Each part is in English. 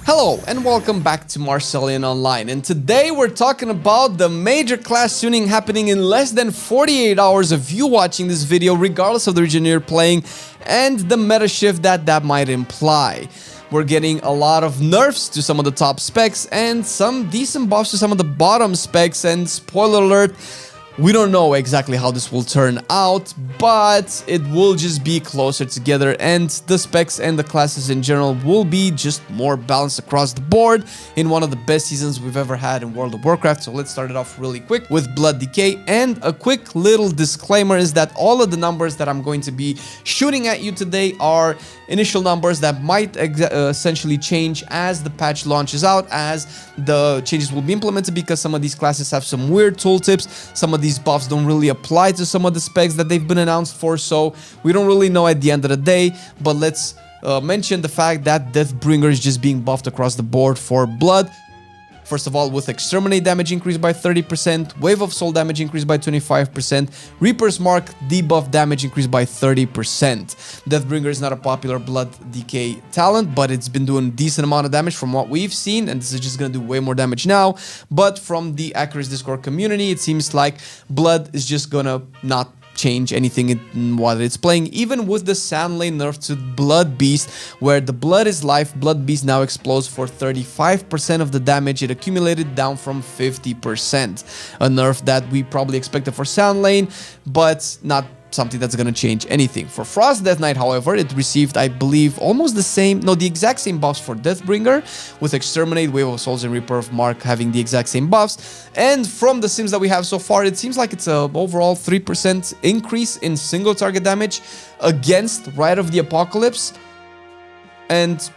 Hello and welcome back to Marcelian&Flame, and today we're talking about the major class tuning happening in less than 48 hours of you watching this video, regardless of the region you're playing, and the meta shift that might imply. We're getting a lot of nerfs to some of the top specs and some decent buffs to some of the bottom specs, and spoiler alert, we don't know exactly how this will turn out, but it will just be closer together, and the specs and the classes in general will be just more balanced across the board in one of the best seasons we've ever had in World of Warcraft. So let's start it off really quick with Blood Decay, and a quick little disclaimer is that all of the numbers that I'm going to be shooting at you today are initial numbers that might essentially change as the patch launches out, as the changes will be implemented, because some of these classes have some weird tooltips, some of these buffs don't really apply to some of the specs that they've been announced for, so we don't really know at the end of the day. But let's mention the fact that Deathbringer is just being buffed across the board for Blood. First of all, with Exterminate damage increased by 30%, Wave of Soul damage increased by 25%, Reaper's Mark debuff damage increased by 30%. Deathbringer is not a popular Blood Decay talent, but it's been doing a decent amount of damage from what we've seen, and this is just going to do way more damage now. But from the Accuracy Discord community, it seems like Blood is just going to not change anything in what it's playing, even with the Sand Lane nerf to Blood Beast, where the blood is life. Blood Beast now explodes for 35% of the damage it accumulated, down from 50%. A nerf that we probably expected for Sand Lane, but not something that's going to change anything. For Frost Death Knight, however, it received, I believe, almost the same, no, the exact same buffs for Deathbringer, with Exterminate, Wave of Souls, and Reaper of Mark having the exact same buffs. And from the sims that we have so far, it seems like it's a overall 3% increase in single target damage against Rite of the Apocalypse. And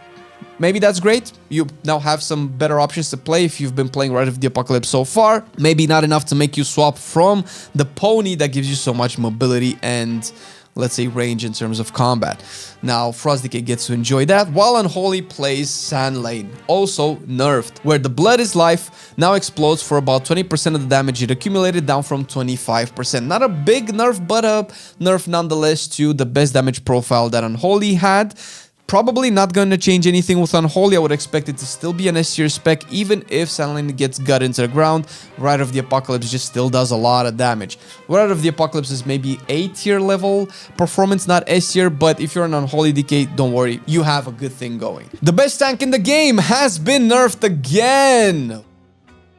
maybe that's great. You now have some better options to play if you've been playing Rite of the Apocalypse so far. Maybe not enough to make you swap from the pony that gives you so much mobility and, let's say, range in terms of combat. Now, Frost Decay gets to enjoy that, while Unholy plays Sand Lane, also nerfed, where the blood is life now explodes for about 20% of the damage it accumulated, down from 25%. Not a big nerf, but a nerf nonetheless to the best damage profile that Unholy had. Probably not going to change anything with Unholy. I would expect it to still be an S tier spec, even if Sand Lane gets gut into the ground. Rite of the Apocalypse just still does a lot of damage. Rite of the Apocalypse is maybe A tier level performance, not S tier, but if you're an Unholy Decay, don't worry, you have a good thing going. The best tank in the game has been nerfed again.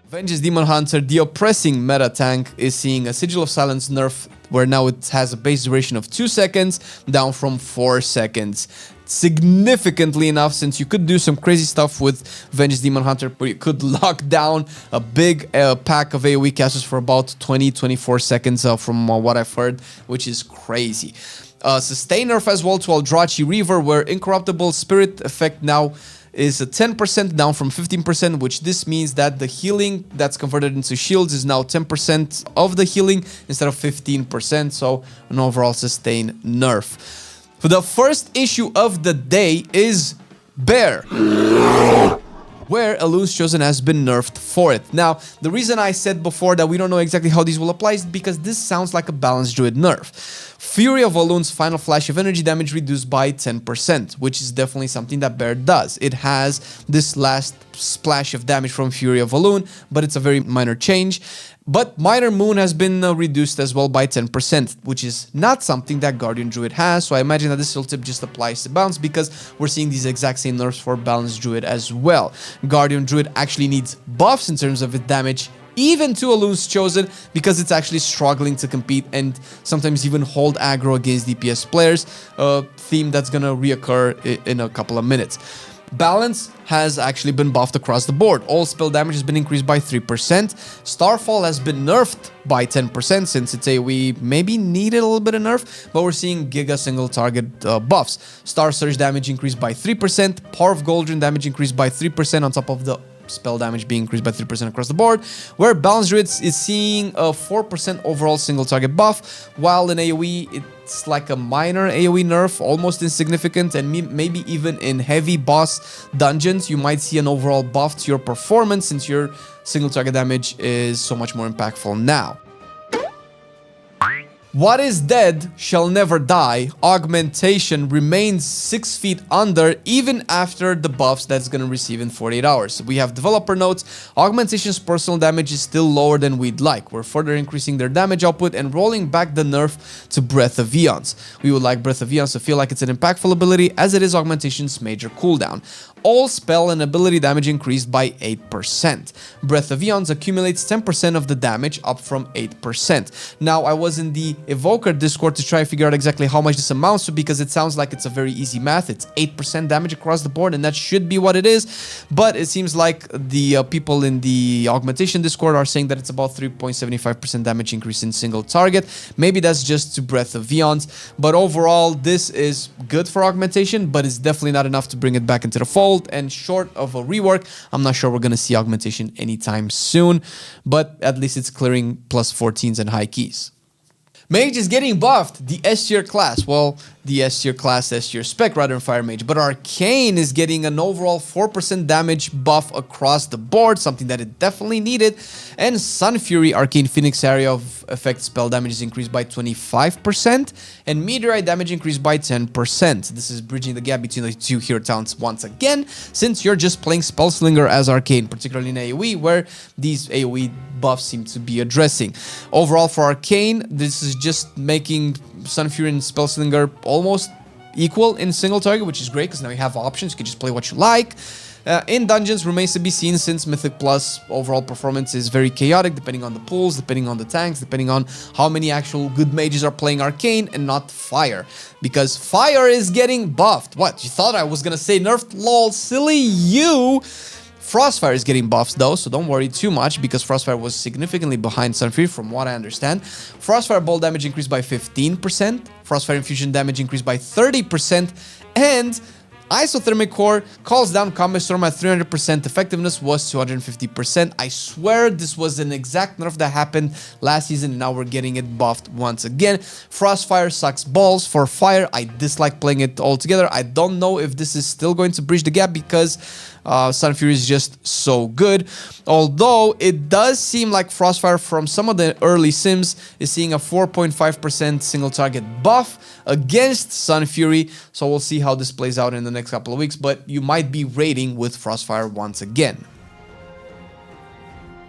Vengeance Demon Hunter, the oppressing meta tank, is seeing a Sigil of Silence nerf, where now it has a base duration of 2 seconds, down from 4 seconds. Significantly enough, since you could do some crazy stuff with Vengeance Demon Hunter, where you could lock down a big pack of AoE casters for about 20-24 seconds from what I've heard, which is crazy. Sustain nerf as well to Eldrazi Reaver, where Incorruptible Spirit effect now is a 10% down from 15%, which this means that the healing that's converted into shields is now 10% of the healing instead of 15%, so an overall sustain nerf. For the first issue of the day is Bear, where Elune's Chosen has been nerfed for it. Now, the reason I said before that we don't know exactly how these will apply is because this sounds like a balanced Druid nerf. Fury of Elune's final flash of energy damage reduced by 10%, which is definitely something that Bear does. It has this last splash of damage from Fury of Elune, but it's a very minor change. But Minor Moon has been reduced as well by 10%, which is not something that Guardian Druid has, so I imagine that this tooltip just applies to Balance, because we're seeing these exact same nerfs for Balanced Druid as well. Guardian Druid actually needs buffs in terms of its damage, even to Elune's Chosen, because it's actually struggling to compete and sometimes even hold aggro against DPS players, a theme that's gonna reoccur in a couple of minutes. Balance has actually been buffed across the board. All spell damage has been increased by 3%. Starfall has been nerfed by 10%, since it's we maybe needed a little bit of nerf, but we're seeing Giga single target buffs. Star Surge damage increased by 3%. Power of Goldrin damage increased by 3% on top of the spell damage being increased by 3% across the board, where Balanced Druid is seeing a 4% overall single target buff, while in AoE it's like a minor AoE nerf, almost insignificant, and maybe even in heavy boss dungeons you might see an overall buff to your performance, since your single target damage is so much more impactful now. What is dead shall never die. Augmentation remains 6 feet under even after the buffs that's going to receive in 48 hours. We have developer notes. Augmentation's personal damage is still lower than we'd like. We're further increasing their damage output and rolling back the nerf to Breath of Eons. We would like Breath of Eons to feel like it's an impactful ability as it is Augmentation's major cooldown. All spell and ability damage increased by 8%. Breath of Eons accumulates 10% of the damage, up from 8%. Now, I was in the Evoker Discord to try to figure out exactly how much this amounts to, because it sounds like it's a very easy math. It's 8% damage across the board, and that should be what it is. But it seems like the people in the Augmentation Discord are saying that it's about 3.75% damage increase in single target. Maybe that's just to Breath of Eons. But overall, this is good for Augmentation, but it's definitely not enough to bring it back into the fold. And short of a rework, I'm not sure we're going to see Augmentation anytime soon, but at least it's clearing plus 14s and high keys. Mage is getting buffed, the S tier class. Well, the S tier class, S tier spec rather than Fire Mage. But Arcane is getting an overall 4% damage buff across the board, something that it definitely needed. And Sun Fury, Arcane Phoenix area of effect spell damage is increased by 25%. And Meteorite damage increased by 10%. This is bridging the gap between the two hero talents once again, since you're just playing Spellslinger as Arcane, particularly in AoE, where these AoE buffs seem to be addressing. Overall for Arcane, this is just making Sun Fury and Spellslinger almost equal in single target, which is great because now you have options. You can just play what you like. In dungeons, remains to be seen, since Mythic Plus overall performance is very chaotic, depending on the pools, depending on the tanks, depending on how many actual good mages are playing Arcane and not Fire. Because Fire is getting buffed. What? You thought I was gonna say nerfed? Lol, silly you! Frostfire is getting buffs though, so don't worry too much, because Frostfire was significantly behind Sunfury from what I understand. Frostfire ball damage increased by 15%, Frostfire infusion damage increased by 30%, and Isothermic Core calls down Combat Storm at 300%, effectiveness was 250%. I swear this was an exact nerf that happened last season, and now we're getting it buffed once again. Frostfire sucks balls for Fire. I dislike playing it altogether. I don't know if this is still going to bridge the gap, because Sun Fury is just so good. Although it does seem like Frostfire from some of the early sims is seeing a 4.5% single target buff against Sun Fury. So we'll see how this plays out in the next couple of weeks, but you might be raiding with Frostfire once again.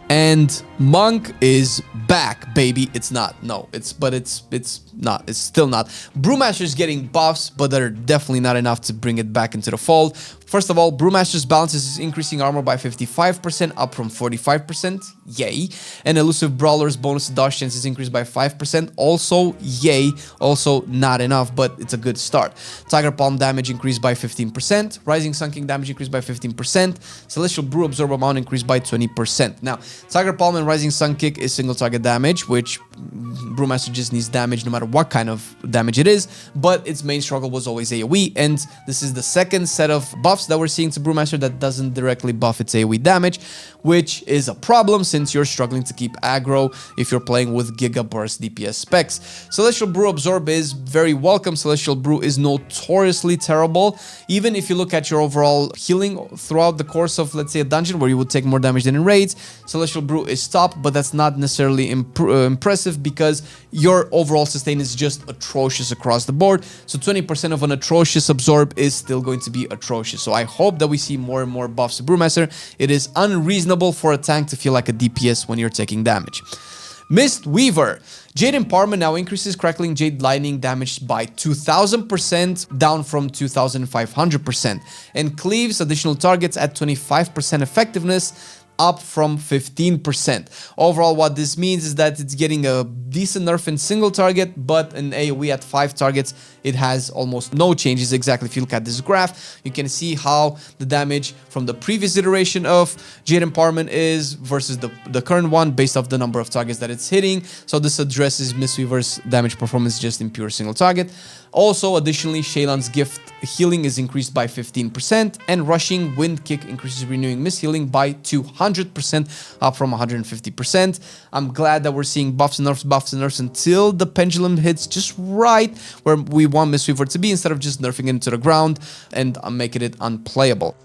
And Monk is back, baby. It's not. No, it's not. It's still not. Brewmaster is getting buffs, but they're definitely not enough to bring it back into the fold. First of all, Brewmaster's balance is increasing armor by 55%, up from 45%. Yay. And Elusive Brawler's bonus to dodge chance is increased by 5%. Also, yay. Also, not enough, but it's a good start. Tiger Palm damage increased by 15%. Rising Sun King damage increased by 15%. Celestial Brew Absorb amount increased by 20%. Now, Tiger Palm and Rising Sun Kick is single target damage, which Brewmaster just needs damage no matter what kind of damage it is, but its main struggle was always AoE, and this is the second set of buffs that we're seeing to Brewmaster that doesn't directly buff its AoE damage, which is a problem since you're struggling to keep aggro if you're playing with Giga Burst DPS specs. Celestial Brew Absorb is very welcome. Celestial Brew is notoriously terrible. Even if you look at your overall healing throughout the course of, let's say, a dungeon where you would take more damage than in raids, Celestial Brew is top, but that's not necessarily impressive, because your overall sustain is just atrocious across the board. So 20% of an atrocious absorb is still going to be atrocious. So I hope that we see more and more buffs to Brewmaster. It is unreasonable for a tank to feel like a DPS when you're taking damage. Mist Weaver. Jade Empowerment now increases Crackling Jade Lightning damage by 2000%, down from 2500%, and cleaves additional targets at 25% effectiveness, up from 15%. Overall, what this means is that it's getting a decent nerf in single target, but in AoE at 5 targets, it has almost no changes. Exactly, if you look at this graph, you can see how the damage from the previous iteration of Jade Empowerment is versus the current one based off the number of targets that it's hitting. So this addresses Mistweaver's damage performance just in pure single target. Also, additionally, Shaylan's gift healing is increased by 15%, and rushing Wind Kick increases renewing Mist healing by 200%, up from 150%. I'm glad that we're seeing buffs and nerfs until the pendulum hits just right where we want Mistweaver to be, instead of just nerfing it into the ground and making it unplayable.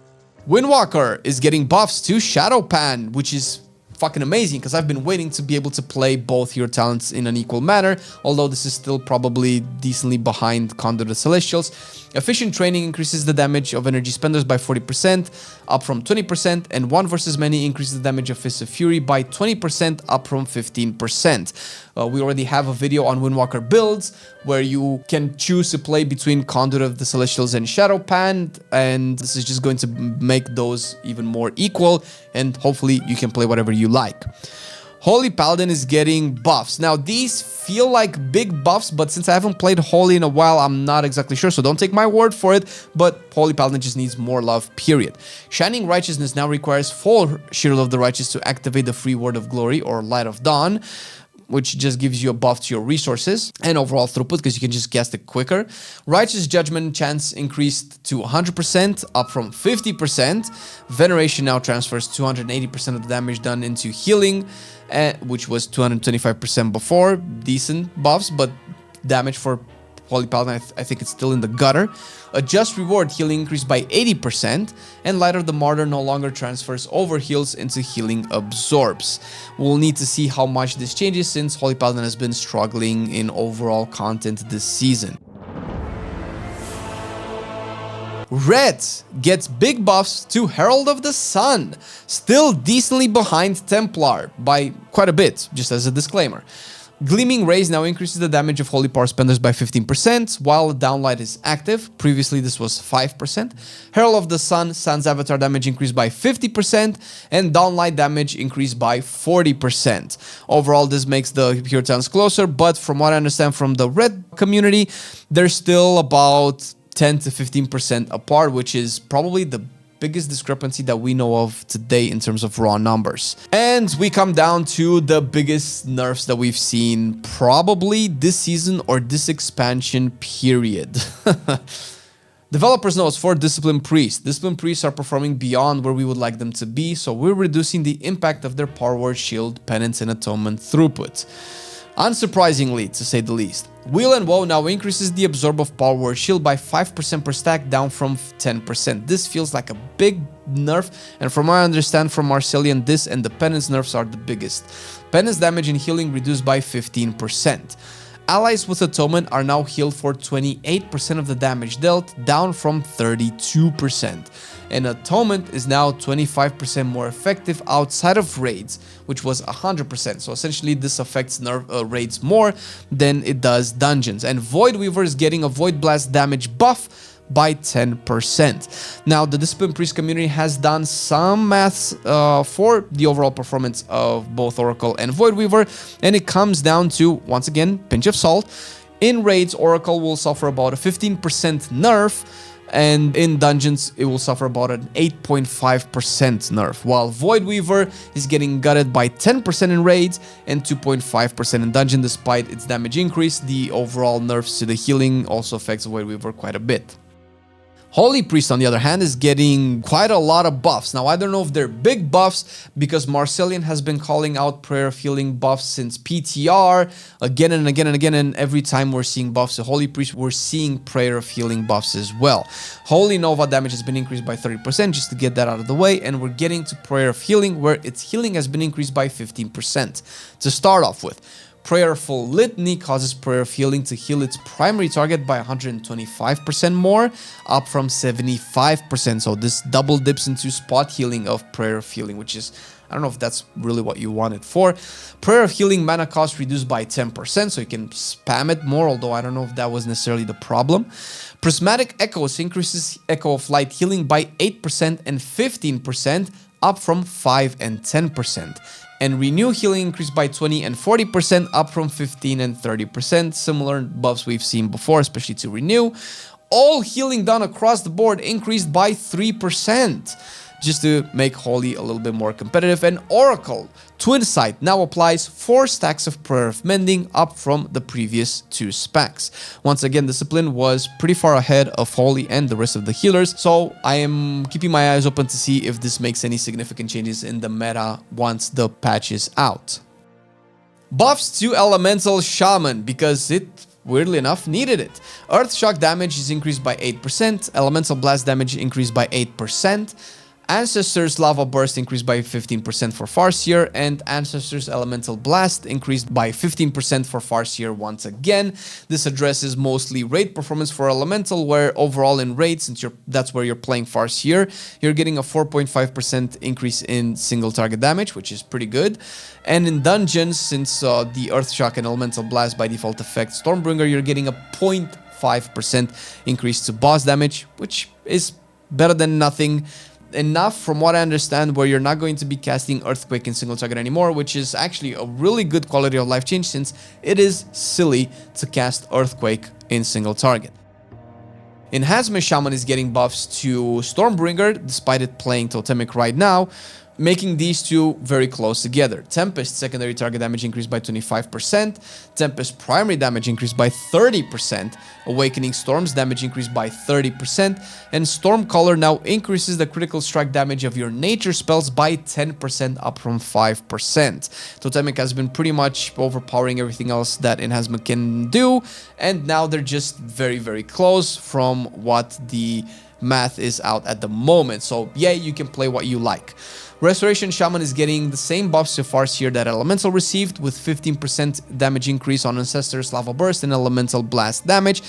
Windwalker is getting buffs to Shadow Pan, which is fucking amazing because I've been waiting to be able to play both hero talents in an equal manner, although this is still probably decently behind Conduit of Celestials. Efficient training increases the damage of energy spenders by 40%, up from 20%, and 1 versus many increases the damage of Fist of Fury by 20%, up from 15%. We already have a video on Windwalker builds where you can choose to play between Conduit of the Celestials and Shadow Pan, and this is just going to make those even more equal, and hopefully you can play whatever you like. Holy Paladin is getting buffs. Now, these feel like big buffs, but since I haven't played Holy in a while, I'm not exactly sure, so don't take my word for it, but Holy Paladin just needs more love, period. Shining Righteousness now requires full Shield of the Righteous to activate the free Word of Glory, or Light of Dawn, which just gives you a buff to your resources and overall throughput because you can just cast it quicker. Righteous Judgment chance increased to 100%, up from 50%. Veneration now transfers 280% of the damage done into healing, which was 225% before. Decent buffs, but damage for Holy Paladin, I think it's still in the gutter. A Just Reward healing increased by 80%, and Light of the Martyr no longer transfers over heals into healing absorbs. We'll need to see how much this changes since Holy Paladin has been struggling in overall content this season. Red gets big buffs to Herald of the Sun, still decently behind Templar by quite a bit, just as a disclaimer. Gleaming Rays now increases the damage of Holy Power spenders by 15%, while Downlight is active. Previously, this was 5%. Herald of the Sun, Sun's avatar damage increased by 50%, and Downlight damage increased by 40%. Overall, this makes the hero talents closer, but from what I understand from the Red community, they're still about 10 to 15% apart, which is probably the biggest discrepancy that we know of today in terms of raw numbers. And we come down to the biggest nerfs that we've seen probably this season or this expansion period. Developers notes for Discipline Priests. Discipline Priests are performing beyond where we would like them to be, so we're reducing the impact of their Power Word, Shield, Penance, and Atonement throughput. Unsurprisingly, to say the least. Wheel and Woe now increases the absorb of Power Word Shield by 5% per stack, down from 10%. This feels like a big nerf, and from what I understand from Marcelian, this and the Penance nerfs are the biggest. Penance damage and healing reduced by 15%. Allies with Atonement are now healed for 28% of the damage dealt, down from 32%. And Atonement is now 25% more effective outside of raids, which was 100%. So essentially this affects raids more than it does dungeons. And Void Weaver is getting a Void Blast damage buff by 10%. Now, the Discipline Priest community has done some maths for the overall performance of both Oracle and Void Weaver, and it comes down to, once again, pinch of salt. In raids, Oracle will suffer about a 15% nerf, and in dungeons, it will suffer about an 8.5% nerf, while Void Weaver is getting gutted by 10% in raids and 2.5% in dungeon. Despite its damage increase, the overall nerfs to the healing also affects Void Weaver quite a bit. Holy Priest, on the other hand, is getting quite a lot of buffs. Now, I don't know if they're big buffs because Marcelian has been calling out Prayer of Healing buffs since PTR again and again and again, and every time we're seeing buffs to Holy Priest, we're seeing Prayer of Healing buffs as well. Holy Nova damage has been increased by 30%, just to get that out of the way, and we're getting to Prayer of Healing, where its healing has been increased by 15% to start off with. Prayerful Litany causes Prayer of Healing to heal its primary target by 125% more, up from 75%. So this double dips into spot healing of Prayer of Healing, which is, I don't know if that's really what you want it for. Prayer of Healing mana cost reduced by 10%, so you can spam it more, although I don't know if that was necessarily the problem. Prismatic Echoes increases Echo of Light healing by 8% and 15%, up from 5 and 10%. And Renew healing increased by 20 and 40%, up from 15 and 30%. Similar buffs we've seen before, especially to Renew. All healing done across the board increased by 3%, just to make Holy a little bit more competitive. And Oracle Twin Sight now applies 4 stacks of Prayer of Mending, up from the previous 2 specs. Once again, Discipline was pretty far ahead of Holy and the rest of the healers, so I am keeping my eyes open to see if this makes any significant changes in the meta once the patch is out. Buffs to Elemental Shaman, because it, weirdly enough, needed it. Earth Shock damage is increased by 8%, Elemental Blast damage increased by 8%, Ancestor's Lava Burst increased by 15% for Farseer, and Ancestor's Elemental Blast increased by 15% for Farseer once again. This addresses mostly raid performance for Elemental, where overall in raid, since that's where you're playing Farseer, you're getting a 4.5% increase in single target damage, which is pretty good. And in dungeons, since the Earthshock and Elemental Blast by default affect Stormbringer, you're getting a 0.5% increase to boss damage, which is better than nothing. Enough, from what I understand, where you're not going to be casting Earthquake in single target anymore, which is actually a really good quality of life change, since it is silly to cast Earthquake in single target. Enhancement Shaman is getting buffs to Stormbringer, despite it playing Totemic right now, making these two very close together. Tempest secondary target damage increased by 25%, Tempest primary damage increased by 30%, Awakening Storm's damage increased by 30%, and Stormcaller now increases the critical strike damage of your nature spells by 10%, up from 5%. Totemic has been pretty much overpowering everything else that Enhancement can do, and now they're just very, very close from what the math is out at the moment. So yeah, you can play what you like. Restoration Shaman is getting the same buffs so far here that Elemental received, with 15% damage increase on Ancestor's Lava Burst and Elemental Blast damage,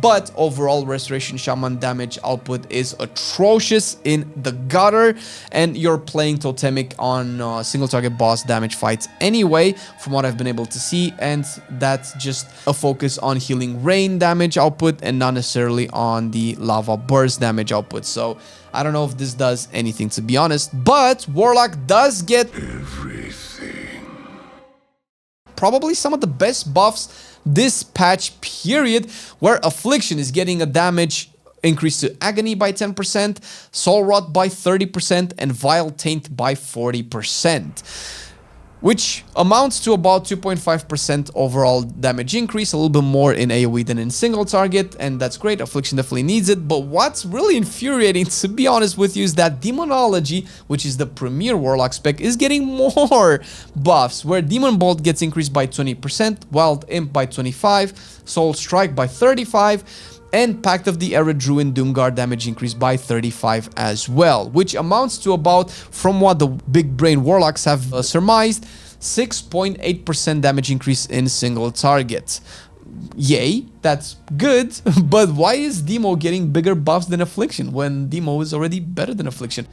but overall Restoration Shaman damage output is atrocious in the gutter, and you're playing Totemic on single target boss damage fights anyway, from what I've been able to see, and that's just a focus on healing rain damage output and not necessarily on the Lava Burst damage output. So I don't know if this does anything, to be honest, but Warlock does get everything. Probably some of the best buffs this patch period, where Affliction is getting a damage increase to Agony by 10%, Soul Rot by 30%, and Vile Taint by 40%. Which amounts to about 2.5% overall damage increase, a little bit more in AoE than in single target, and that's great. Affliction definitely needs it, but what's really infuriating, to be honest with you, is that Demonology, which is the premier Warlock spec, is getting more buffs, where Demon Bolt gets increased by 20%, Wild Imp by 25%, Soul Strike by 35%, and Pact of the Arid Druid Doomguard damage increased by 35 as well, which amounts to about, from what the big brain Warlocks have surmised, 6.8% damage increase in single target. Yay, that's good, but why is Demo getting bigger buffs than Affliction when Demo is already better than Affliction?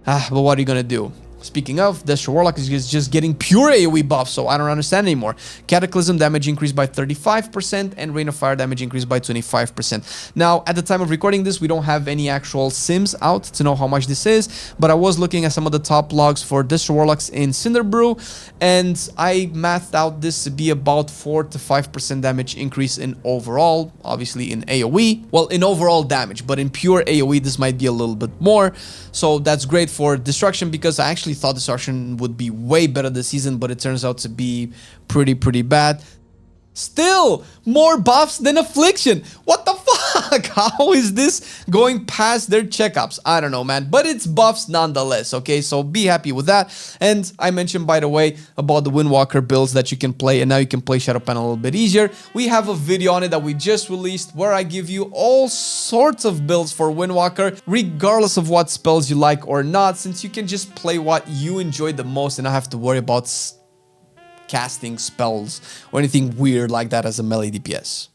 But what are you gonna do? Speaking of, Destro Warlock is just getting pure AoE buffs, so I don't understand anymore. Cataclysm damage increased by 35% and Rain of Fire damage increased by 25%. Now, at the time of recording this, we don't have any actual sims out to know how much this is, but I was looking at some of the top logs for Destro Warlocks in Cinderbrew, and I mathed out this to be about 4 to 5% damage increase in overall, obviously in AoE. Well, in overall damage, but in pure AoE, this might be a little bit more. So that's great for Destruction, because I actually thought Destruction would be way better this season, but it turns out to be pretty bad. Still more buffs than Affliction. What the fuck? How is this going past their checkups? I don't know, man, but it's buffs nonetheless, okay? So be happy with that. And I mentioned, by the way, about the Windwalker builds that you can play, and now you can play Shadowpan a little bit easier. We have a video on it that we just released where I give you all sorts of builds for Windwalker, regardless of what spells you like or not, since you can just play what you enjoy the most and not have to worry about casting spells or anything weird like that as a melee DPS.